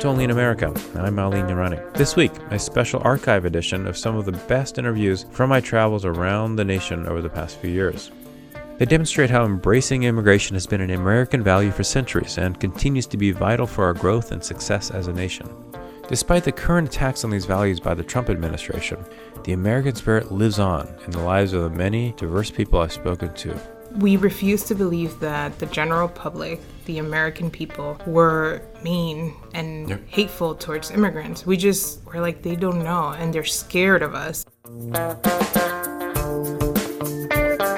to Only in America. I'm Marlene Urani. This week, a special archive edition of some of the best interviews from my travels around the nation over the past few years. They demonstrate how embracing immigration has been an American value for centuries and continues to be vital for our growth and success as a nation. Despite the current attacks on these values by the Trump administration, the American spirit lives on in the lives of the many diverse people I've spoken to. We refuse to believe that the general public, the American people, were mean and hateful towards immigrants. We're like, they don't know, and they're scared of us.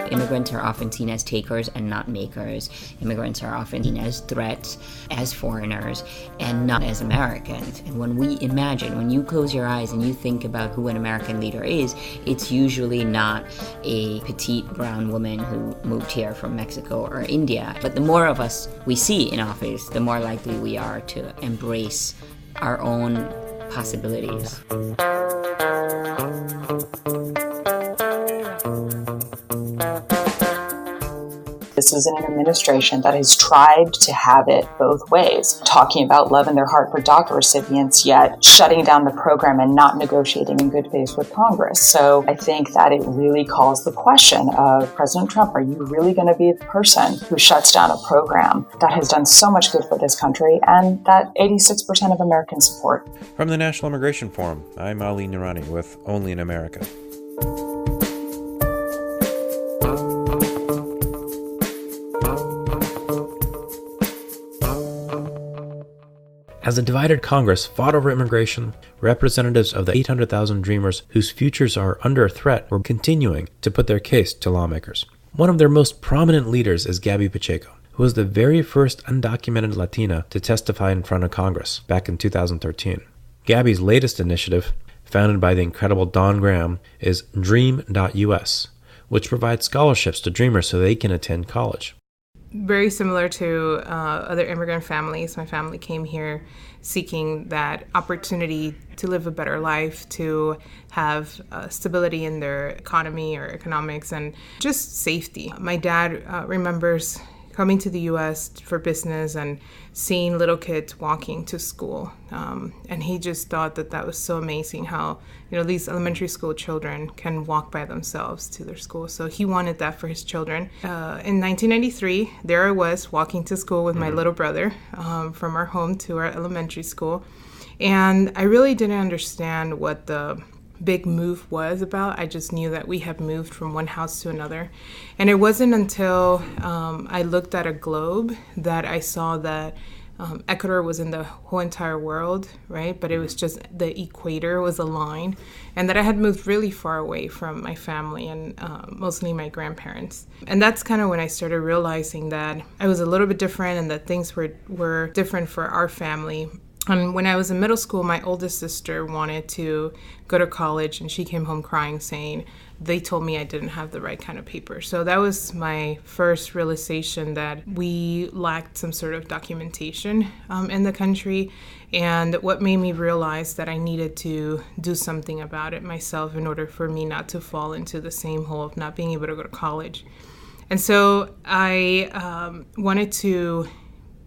Immigrants are often seen as takers and not makers. Immigrants are often seen as threats, as foreigners, and not as Americans. And when you close your eyes and you think about who an American leader is, it's usually not a petite brown woman who moved here from Mexico or India. But the more of us we see in office, the more likely we are to embrace our own possibilities. This is an administration that has tried to have it both ways, talking about love in their heart for DACA recipients, yet shutting down the program and not negotiating in good faith with Congress. So I think that it really calls the question of, President Trump, are you really going to be the person who shuts down a program that has done so much good for this country and that 86% of Americans support? From the National Immigration Forum, I'm Ali Noorani with Only in America. As a divided Congress fought over immigration, representatives of the 800,000 Dreamers whose futures are under threat were continuing to put their case to lawmakers. One of their most prominent leaders is Gaby Pacheco, who was the very first undocumented Latina to testify in front of Congress back in 2013. Gaby's latest initiative, founded by the incredible Don Graham, is Dream.us, which provides scholarships to Dreamers so they can attend college. Very similar to other immigrant families. My family came here seeking that opportunity to live a better life, to have stability in their economy or economics, and just safety. My dad remembers coming to the U.S. for business and seeing little kids walking to school. And he just thought that was so amazing how, these elementary school children can walk by themselves to their school. So he wanted that for his children. In 1993, there I was walking to school with my little brother from our home to our elementary school. And I really didn't understand what the big move was about. I just knew that we had moved from one house to another. And it wasn't until I looked at a globe that I saw that Ecuador was in the whole entire world, right? But it was just the equator was a line, and that I had moved really far away from my family and mostly my grandparents. And that's kind of when I started realizing that I was a little bit different and that things were different for our family. And when I was in middle school, my oldest sister wanted to go to college, and she came home crying saying, they told me I didn't have the right kind of paper. So that was my first realization that we lacked some sort of documentation in the country. And what made me realize that I needed to do something about it myself in order for me not to fall into the same hole of not being able to go to college. And so I wanted to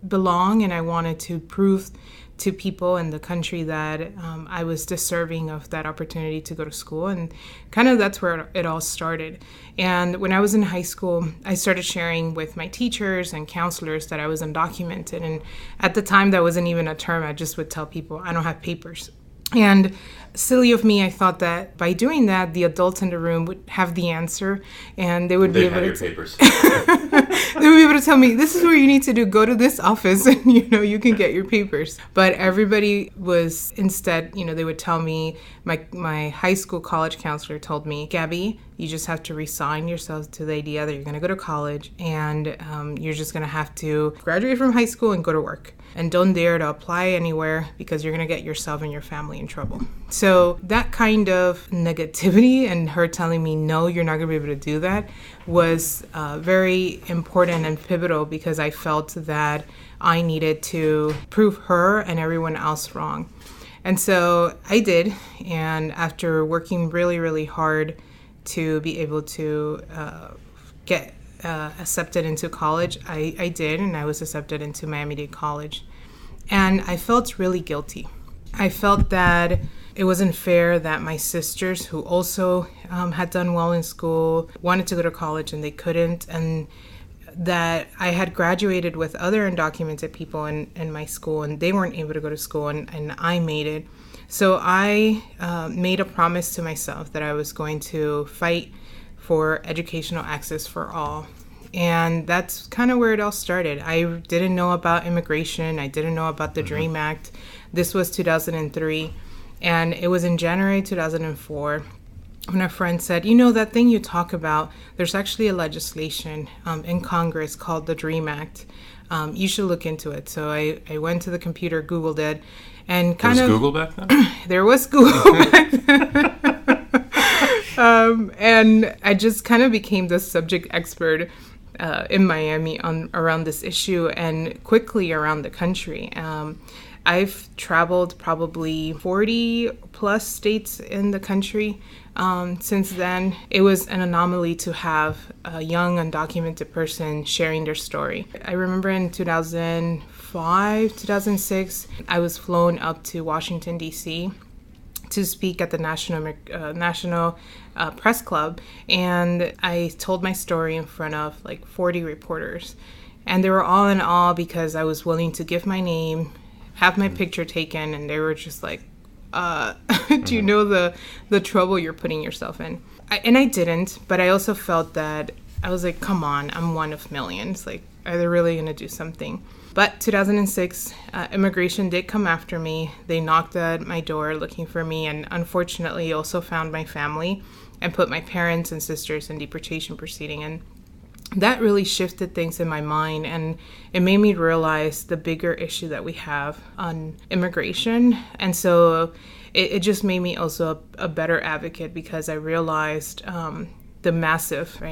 belong, and I wanted to prove to people in the country that I was deserving of that opportunity to go to school. And kind of that's where it all started. And when I was in high school, I started sharing with my teachers and counselors that I was undocumented. And at the time, that wasn't even a term. I just would tell people, I don't have papers. And silly of me, I thought that by doing that, the adults in the room would have the answer, and they would be able to papers. They would be able to tell me, this is what you need to do. Go to this office, and you can get your papers. But everybody was instead, they would tell me. My high school college counselor told me, Gabby, you just have to resign yourself to the idea that you're going to go to college, and you're just going to have to graduate from high school and go to work. And don't dare to apply anywhere because you're going to get yourself and your family in trouble. So that kind of negativity and her telling me, no, you're not going to be able to do that was very important and pivotal because I felt that I needed to prove her and everyone else wrong. And so I did. And after working really, really hard to be able to get accepted into college, I did, and I was accepted into Miami-Dade College. And I felt really guilty. I felt that it wasn't fair that my sisters, who also had done well in school, wanted to go to college and they couldn't, and that I had graduated with other undocumented people in my school and they weren't able to go to school, and I made it. So I made a promise to myself that I was going to fight for educational access for all. And that's kind of where it all started. I didn't know about immigration. I didn't know about the DREAM Act. This was 2003. And it was in January 2004 when a friend said, you know, that thing you talk about, there's actually a legislation in Congress called the DREAM Act. You should look into it. So I went to the computer, Googled it, and kind of... Was Google back then? There was Google back then. And I just kind of became the subject expert in Miami around this issue and quickly around the country. I've traveled probably 40 plus states in the country since then. It was an anomaly to have a young undocumented person sharing their story. I remember in 2005, 2006, I was flown up to Washington, D.C. to speak at the National Press Club, and I told my story in front of like 40 reporters, and they were all in awe because I was willing to give my name, have my picture taken, and they were just like, do you know the trouble you're putting yourself in? And I didn't, but I also felt that I was like, come on, I'm one of millions. Like, are they really going to do something? But 2006, immigration did come after me. They knocked at my door looking for me, and unfortunately also found my family and put my parents and sisters in deportation proceeding. And that really shifted things in my mind, and it made me realize the bigger issue that we have on immigration. And so it just made me also a better advocate, because I realized the massive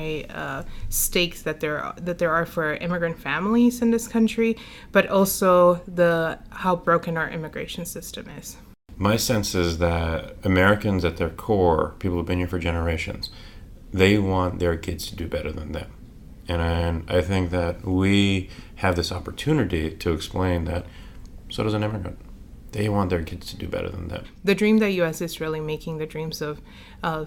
stakes that there are for immigrant families in this country, but also how broken our immigration system is. My sense is that Americans at their core, people who've been here for generations, they want their kids to do better than them. And I think that we have this opportunity to explain that so does an immigrant. They want their kids to do better than them. The Dream that U.S. is really making the dreams of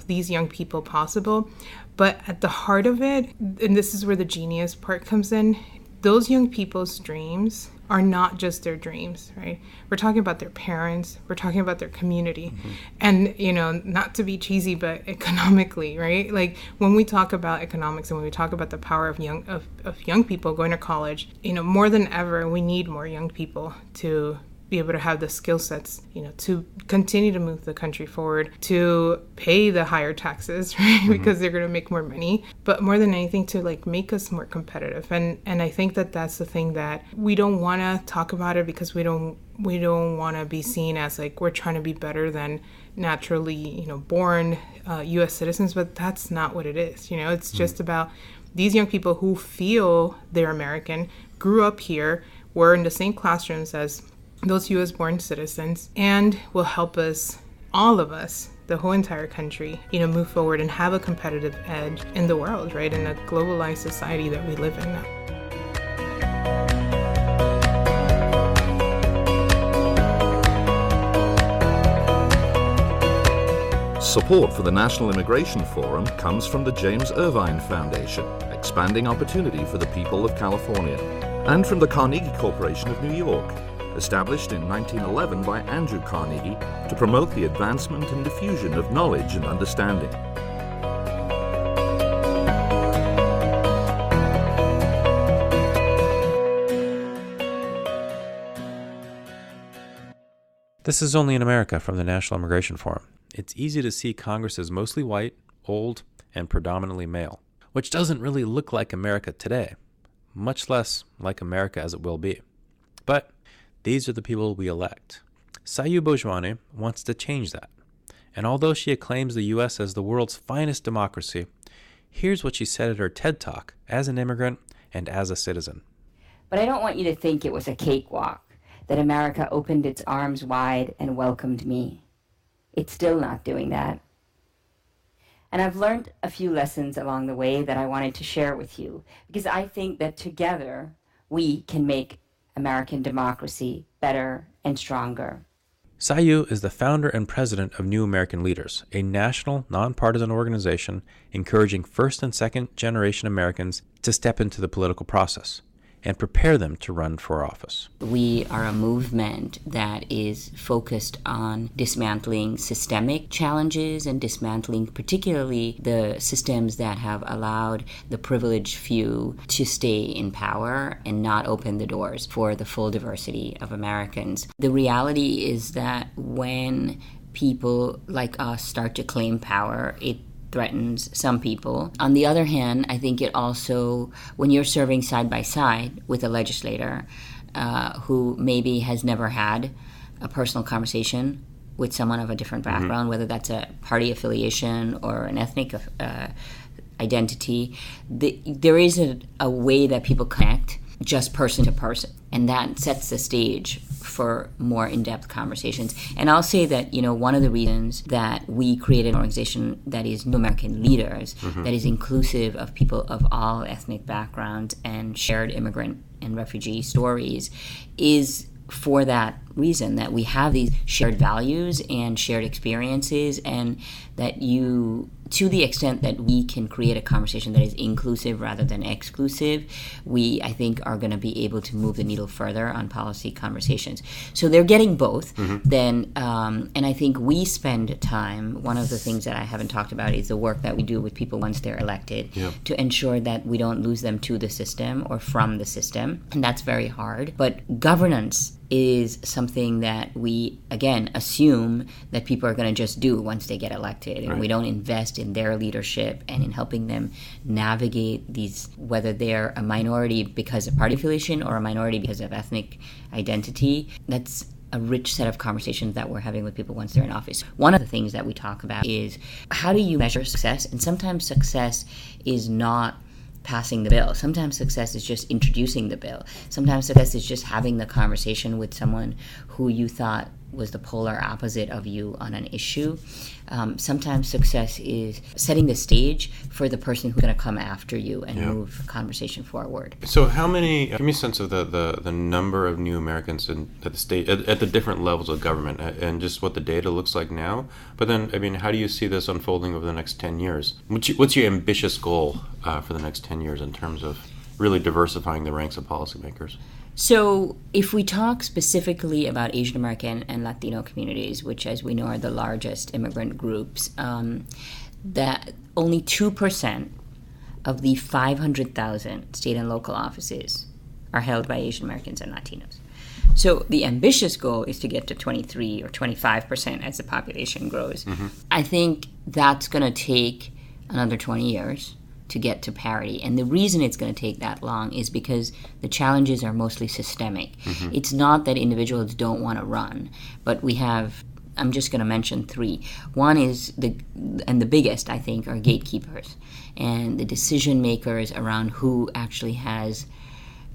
these young people possible. But at the heart of it, and this is where the genius part comes in, those young people's dreams are not just their dreams, right? We're talking about their parents. We're talking about their community. Mm-hmm. And, you know, not to be cheesy, but economically, right? Like, when we talk about economics and when we talk about the power of young people going to college, you know, more than ever, we need more young people to be able to have the skill sets, you know, to continue to move the country forward, to pay the higher taxes, right? Mm-hmm. Because they're going to make more money, but more than anything to like make us more competitive. And I think that that's the thing that we don't want to talk about it, because we don't want to be seen as like we're trying to be better than naturally, you know, born U.S. citizens, but that's not what it is. You know, it's just about these young people who feel they're American, grew up here, were in the same classrooms as those U.S.-born citizens, and will help us, all of us, the whole entire country, you know, move forward and have a competitive edge in the world, right, in a globalized society that we live in now. Support for the National Immigration Forum comes from the James Irvine Foundation, expanding opportunity for the people of California, and from the Carnegie Corporation of New York, established in 1911 by Andrew Carnegie to promote the advancement and diffusion of knowledge and understanding. This is Only in America from the National Immigration Forum. It's easy to see Congress as mostly white, old, and predominantly male, which doesn't really look like America today, much less like America as it will be. But these are the people we elect. Sayu Bhojwani wants to change that. And although she acclaims the U.S. as the world's finest democracy, here's what she said at her TED Talk as an immigrant and as a citizen. But I don't want you to think it was a cakewalk, that America opened its arms wide and welcomed me. It's still not doing that. And I've learned a few lessons along the way that I wanted to share with you, because I think that together we can make American democracy better and stronger. Sayu is the founder and president of New American Leaders, a national, nonpartisan organization encouraging first and second generation Americans to step into the political process and prepare them to run for office. We are a movement that is focused on dismantling systemic challenges and dismantling particularly the systems that have allowed the privileged few to stay in power and not open the doors for the full diversity of Americans. The reality is that when people like us start to claim power, it threatens some people. On the other hand, I think it also, when you're serving side by side with a legislator who maybe has never had a personal conversation with someone of a different background, whether that's a party affiliation or an ethnic identity, there is a way that people connect just person to person. And that sets the stage for more in-depth conversations. And I'll say that, one of the reasons that we created an organization that is New American Leaders, that is inclusive of people of all ethnic backgrounds and shared immigrant and refugee stories, is for that reason, that we have these shared values and shared experiences, and that to the extent that we can create a conversation that is inclusive rather than exclusive, we, I think, are going to be able to move the needle further on policy conversations. So they're getting both. Then, and I think we spend time, one of the things that I haven't talked about is the work that we do with people once they're elected to ensure that we don't lose them to the system or from the system. And that's very hard. But governance is something that we, again, assume that people are going to just do once they get elected. And we don't invest in their leadership and in helping them navigate these, whether they're a minority because of party affiliation or a minority because of ethnic identity. That's a rich set of conversations that we're having with people once they're in office. One of the things that we talk about is, how do you measure success? And sometimes success is not passing the bill. Sometimes success is just introducing the bill. Sometimes success is just having the conversation with someone who you thought was the polar opposite of you on an issue. Sometimes success is setting the stage for the person who's going to come after you and move conversation forward. So how many, give me a sense of the number of new Americans at the state, at the different levels of government, and just what the data looks like now. But then, how do you see this unfolding over the next 10 years? What's your ambitious goal for the next 10 years in terms of really diversifying the ranks of policymakers? So if we talk specifically about Asian American and Latino communities, which, as we know, are the largest immigrant groups, that only 2% of the 500,000 state and local offices are held by Asian Americans and Latinos. So the ambitious goal is to get to 23 or 25% as the population grows. I think that's going to take another 20 years to get to parity. And the reason it's going to take that long is because the challenges are mostly systemic. It's not that individuals don't want to run, but we have, I'm just going to mention three. One is, the biggest, I think, are gatekeepers and the decision makers around who actually has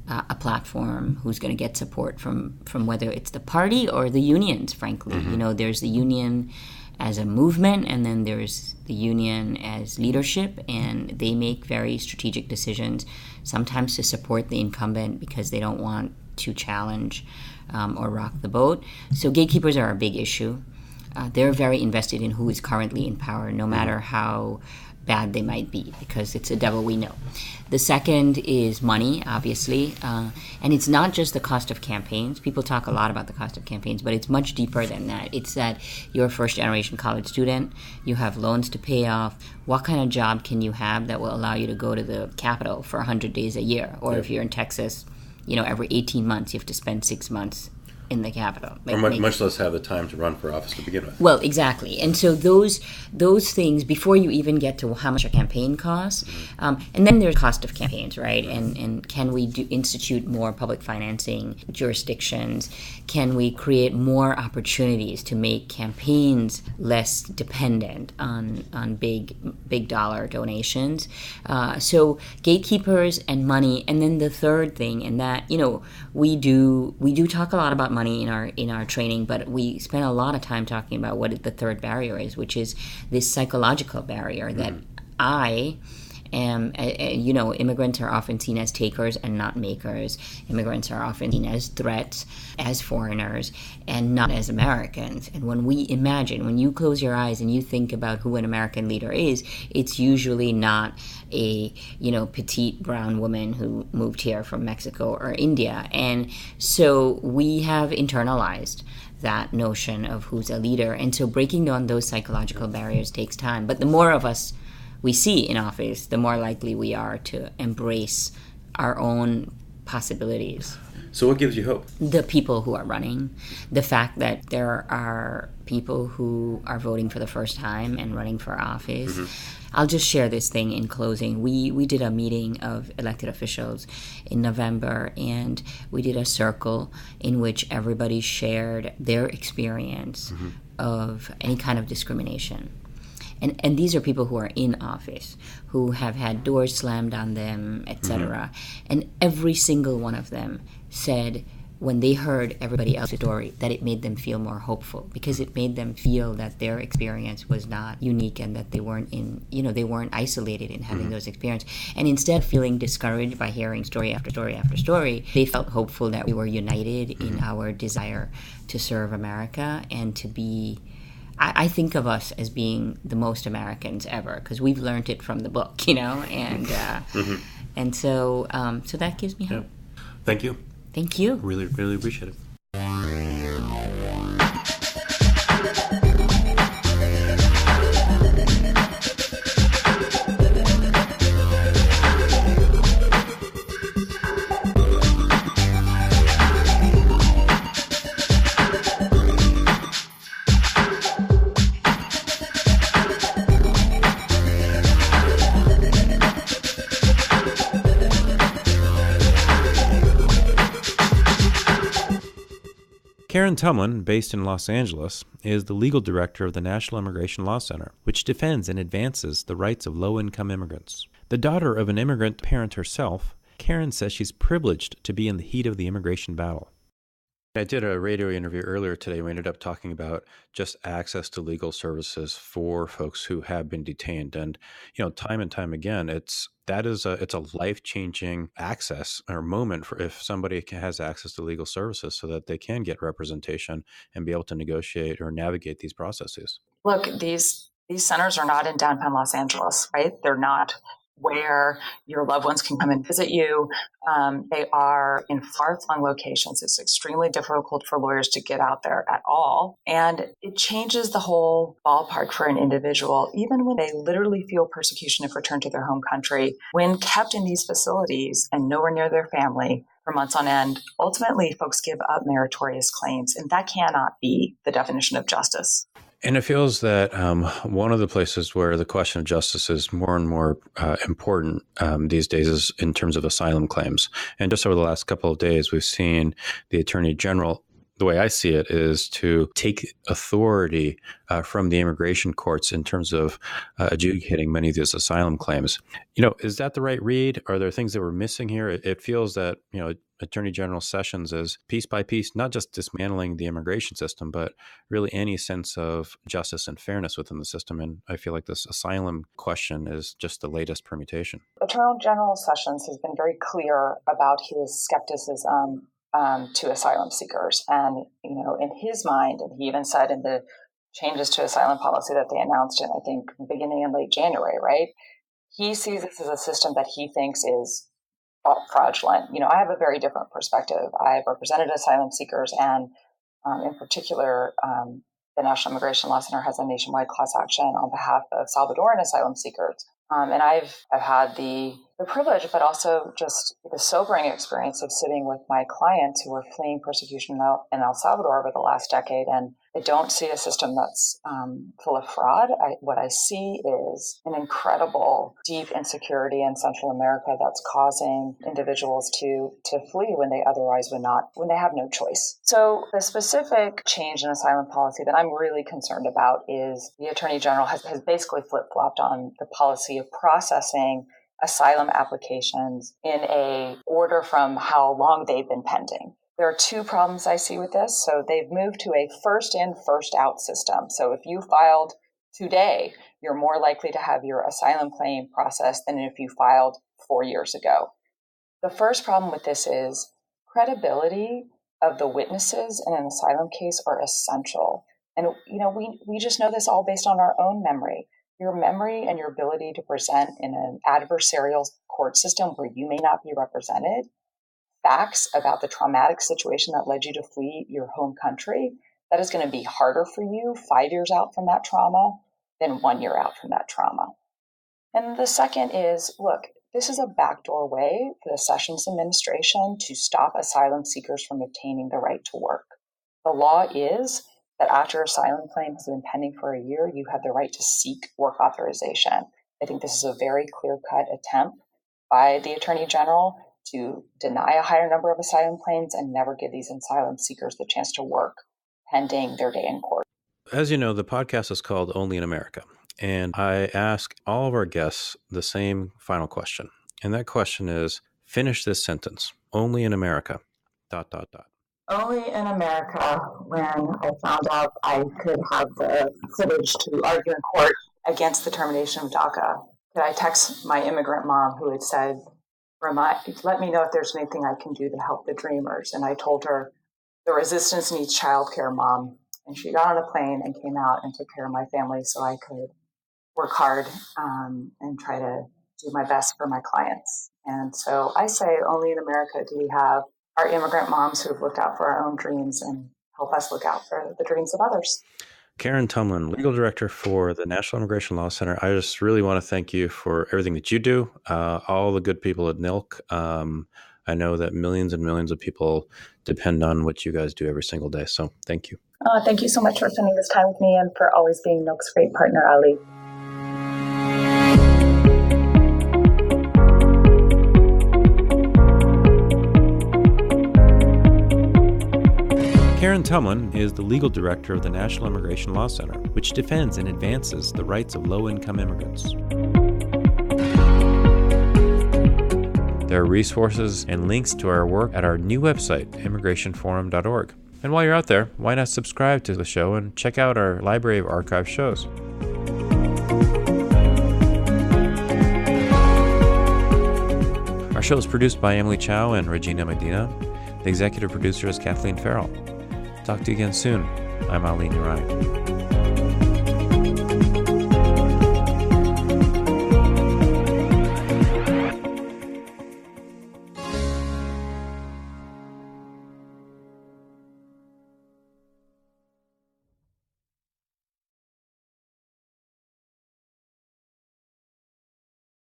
a platform, who's going to get support from whether it's the party or the unions, frankly. There's the union as a movement, and then there's the union as leadership, and they make very strategic decisions, sometimes to support the incumbent because they don't want to challenge or rock the boat. So gatekeepers are a big issue. They're very invested in who is currently in power, no matter how bad they might be, because it's a devil we know. The second is money, obviously, and it's not just the cost of campaigns. People talk a lot about the cost of campaigns, but it's much deeper than that. It's that you're a first-generation college student, you have loans to pay off. What kind of job can you have that will allow you to go to the Capitol for 100 days a year? Or if you're in Texas, every 18 months you have to spend 6 months in the Capitol. Or much less have the time to run for office to begin with. Well, exactly. And so those things, before you even get to how much a campaign costs, and then there's cost of campaigns, right? And can we institute more public financing jurisdictions? Can we create more opportunities to make campaigns less dependent on big dollar donations? So gatekeepers and money. And then the third thing, and that, we do talk a lot about money in our training, but we spend a lot of time talking about what the third barrier is, which is this psychological barrier that I And, immigrants are often seen as takers and not makers. Immigrants are often seen as threats, as foreigners, and not as Americans. And when you close your eyes and you think about who an American leader is, it's usually not a, petite brown woman who moved here from Mexico or India. And so we have internalized that notion of who's a leader. And so breaking down those psychological barriers takes time. But the more of us we see in office, the more likely we are to embrace our own possibilities. So what gives you hope? The people who are running, the fact that there are people who are voting for the first time and running for office. I'll just share this thing in closing. We did a meeting of elected officials in November, and we did a circle in which everybody shared their experience of any kind of discrimination. And these are people who are in office, who have had doors slammed on them, etc. And every single one of them said when they heard everybody else's story that it made them feel more hopeful, because it made them feel that their experience was not unique and that they weren't they weren't isolated in having those experiences. And instead of feeling discouraged by hearing story after story after story, they felt hopeful that we were united in our desire to serve America and to be... I think of us as being the most Americans ever, because we've learned it from the book, and so that gives me hope. Yeah. Thank you. Thank you. Really, really appreciate it. Karen Tumlin, based in Los Angeles, is the legal director of the National Immigration Law Center, which defends and advances the rights of low-income immigrants. The daughter of an immigrant parent herself, Karen says she's privileged to be in the heat of the immigration battle. I did a radio interview earlier today. We ended up talking about just access to legal services for folks who have been detained. And, time and time again, it's a life-changing access or moment for if somebody has access to legal services so that they can get representation and be able to negotiate or navigate these processes. Look, these centers are not in downtown Los Angeles, right? They're not where your loved ones can come and visit you. They are in far-flung locations. It's extremely difficult for lawyers to get out there at all. And it changes the whole ballpark for an individual, even when they literally feel persecution if returned to their home country. When kept in these facilities and nowhere near their family for months on end, ultimately folks give up meritorious claims. And that cannot be the definition of justice. And it feels that one of the places where the question of justice is more and more important these days is in terms of asylum claims. And just over the last couple of days, we've seen the Attorney General, the way I see it, is to take authority from the immigration courts in terms of adjudicating many of these asylum claims. Is that the right read? Are there things that we're missing here? It feels that, Attorney General Sessions is piece by piece, not just dismantling the immigration system, but really any sense of justice and fairness within the system. And I feel like this asylum question is just the latest permutation. Attorney General Sessions has been very clear about his skepticism to asylum seekers. And, in his mind, and he even said in the changes to asylum policy that they announced in, I think, beginning in late January, right? He sees this as a system that he thinks is fraudulent. I have a very different perspective. I've represented asylum seekers, and in particular, the National Immigration Law Center has a nationwide class action on behalf of Salvadoran asylum seekers. And I've had the privilege, but also just the sobering experience of sitting with my clients who were fleeing persecution in El Salvador over the last decade. And I don't see a system that's full of fraud. What I see is an incredible deep insecurity in Central America that's causing individuals to flee when they otherwise would not, when they have no choice. So the specific change in asylum policy that I'm really concerned about is the Attorney General has basically flip-flopped on the policy of processing asylum applications in a order from how long they've been pending. There are two problems I see with this. So they've moved to a first in, first out system. So if you filed Today, you're more likely to have your asylum claim processed than if you filed 4 years ago. The first problem with this is credibility of the witnesses in an asylum case are essential. And, we just know this all based on our own memory. Your memory and your ability to present in an adversarial court system where you may not be represented, facts about the traumatic situation that led you to flee your home country, that is going to be harder for you 5 years out from that trauma than 1 year out from that trauma. And the second is, look, this is a backdoor way for the Sessions administration to stop asylum seekers from obtaining the right to work. The law is that after asylum claim has been pending for a year, you have the right to seek work authorization. I think this is a very clear-cut attempt by the Attorney General to deny a higher number of asylum claims and never give these asylum seekers the chance to work pending their day in court. As you know, the podcast is called Only in America. And I ask all of our guests the same final question. And that question is, finish this sentence. Only in America, ... Only in America, when I found out I could have the footage to argue in court against the termination of DACA, did I text my immigrant mom who had said, let me know if there's anything I can do to help the Dreamers. And I told her, the resistance needs childcare, Mom. And she got on a plane and came out and took care of my family so I could work hard and try to do my best for my clients. And so I say, only in America do we have our immigrant moms who have looked out for our own dreams and help us look out for the dreams of others. Karen Tumlin, Legal Director for the National Immigration Law Center. I just really want to thank you for everything that you do, all the good people at NILC. I know that millions and millions of people depend on what you guys do every single day. So thank you. Thank you so much for spending this time with me and for always being NILC's great partner, Ali. Karen Tomlin is the legal director of the National Immigration Law Center, which defends and advances the rights of low-income immigrants. There are resources and links to our work at our new website, immigrationforum.org. And while you're out there, why not subscribe to the show and check out our library of archived shows? Our show is produced by Emily Chow and Regina Medina. The executive producer is Kathleen Farrell. Talk to you again soon. I'm Ali Nurai.